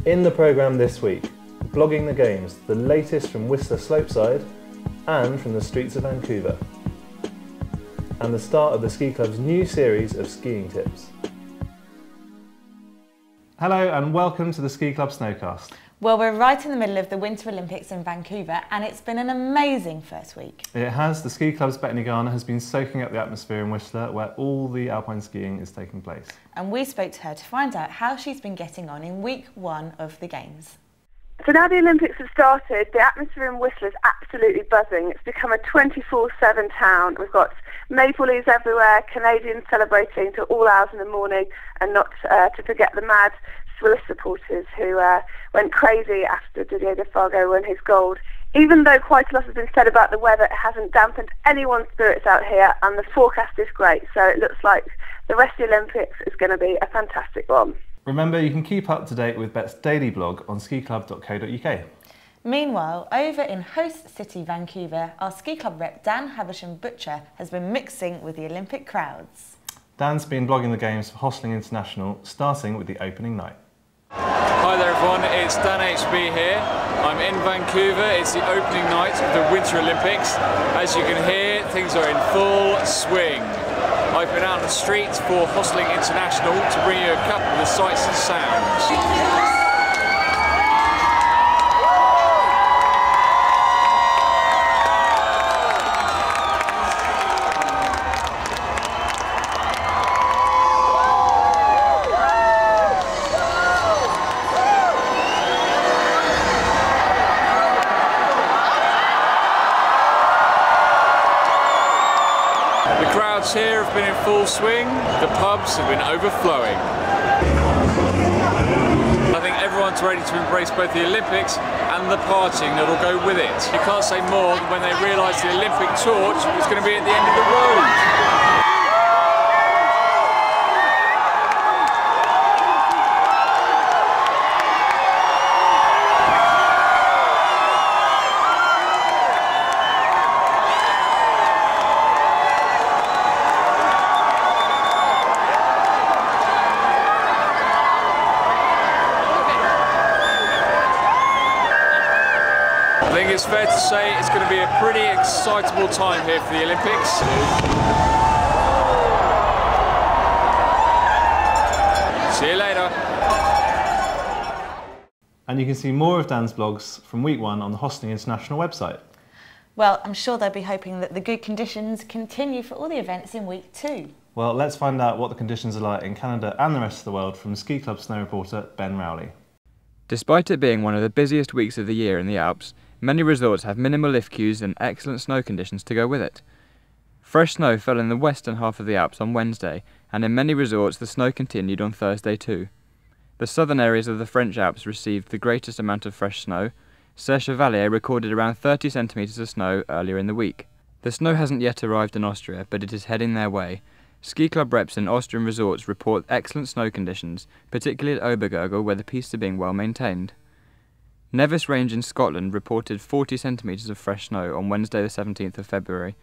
In the programme this week, blogging the games, the latest from Whistler Slopeside and from the streets of Vancouver. And the start of the Ski Club's new series of skiing tips. Hello and welcome to the Ski Club Snowcast. Well, we're right in the middle of the Winter Olympics in Vancouver and it's been an amazing first week. It has. The Ski Club's Bethany Garner has been soaking up the atmosphere in Whistler where all the alpine skiing is taking place. And we spoke to her to find out how she's been getting on in week one of the Games. So now the Olympics have started, the atmosphere in Whistler is absolutely buzzing. It's become a 24/7 town. We've got maple leaves everywhere, Canadians celebrating till all hours in the morning, and not to forget the mad Swiss supporters who went crazy after Didier Defargeau won his gold. Even though quite a lot has been said about the weather, it hasn't dampened anyone's spirits out here, and the forecast is great. So it looks like the rest of the Olympics is going to be a fantastic one. Remember, you can keep up to date with Bet's daily blog on skiclub.co.uk. Meanwhile, over in host city Vancouver, our ski club rep Dan Havisham-Butcher has been mixing with the Olympic crowds. Dan's been blogging the games for Hostling International, starting with the opening night. Hi there everyone, it's Dan HB here. I'm in Vancouver, it's the opening night of the Winter Olympics. As you can hear, things are in full swing. I've been out on the streets for Hostling International to bring you a couple of the sights and sounds. The crowds here have been in full swing, the pubs have been overflowing. I think everyone's ready to embrace both the Olympics and the partying that will go with it. You can't say more than when they realised the Olympic torch was going to be at the end of the road. I think it's fair to say it's going to be a pretty excitable time here for the Olympics. See you later. And you can see more of Dan's blogs from week one on the Hostling International website. Well, I'm sure they'll be hoping that the good conditions continue for all the events in week two. Well, let's find out what the conditions are like in Canada and the rest of the world from Ski Club snow reporter Ben Rowley. Despite it being one of the busiest weeks of the year in the Alps, many resorts have minimal lift queues and excellent snow conditions to go with it. Fresh snow fell in the western half of the Alps on Wednesday, and in many resorts the snow continued on Thursday too. The southern areas of the French Alps received the greatest amount of fresh snow. Serre Chevalier recorded around 30 centimetres of snow earlier in the week. The snow hasn't yet arrived in Austria, but it is heading their way. Ski club reps in Austrian resorts report excellent snow conditions, particularly at Obergurgl where the pistes are being well maintained. Nevis Range in Scotland reported 40 centimetres of fresh snow on Wednesday the 17th of February.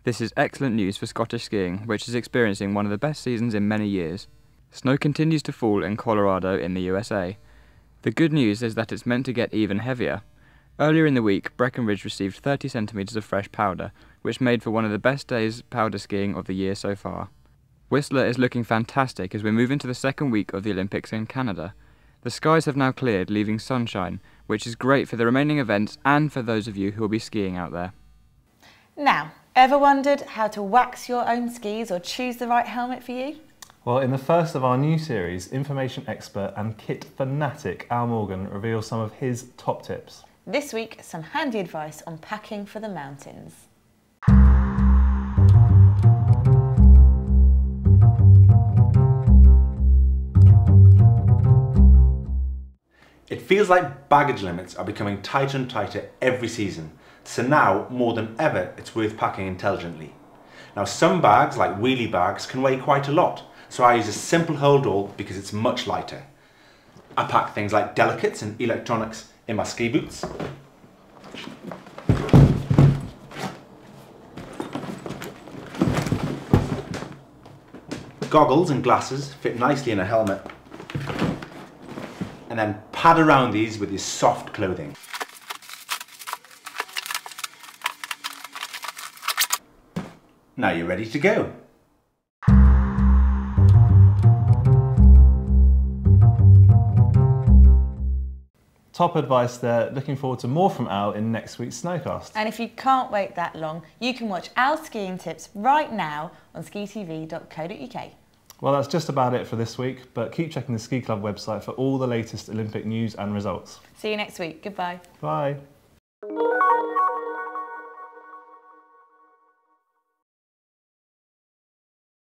This is excellent news for Scottish skiing, which is experiencing one of the best seasons in many years. Snow continues to fall in Colorado in the USA. The good news is that it's meant to get even heavier. Earlier in the week, Breckenridge received 30 centimetres of fresh powder, which made for one of the best days powder skiing of the year so far. Whistler is looking fantastic as we move into the second week of the Olympics in Canada. The skies have now cleared, leaving sunshine, which is great for the remaining events and for those of you who will be skiing out there. Now, ever wondered how to wax your own skis or choose the right helmet for you? Well, in the first of our new series, information expert and kit fanatic Alyn Morgan reveals some of his top tips. This week, some handy advice on packing for the mountains. It feels like baggage limits are becoming tighter and tighter every season, so now, more than ever, it's worth packing intelligently. Now some bags, like wheelie bags, can weigh quite a lot, so I use a simple hold-all because it's much lighter. I pack things like delicates and electronics in my ski boots. Goggles and glasses fit nicely in a helmet. And then pad around these with your soft clothing. Now you're ready to go. Top advice there. Looking forward to more from Al in next week's Snowcast. And if you can't wait that long, you can watch Al's skiing tips right now on skitv.co.uk. Well, that's just about it for this week, but keep checking the Ski Club website for all the latest Olympic news and results. See you next week. Goodbye. Bye.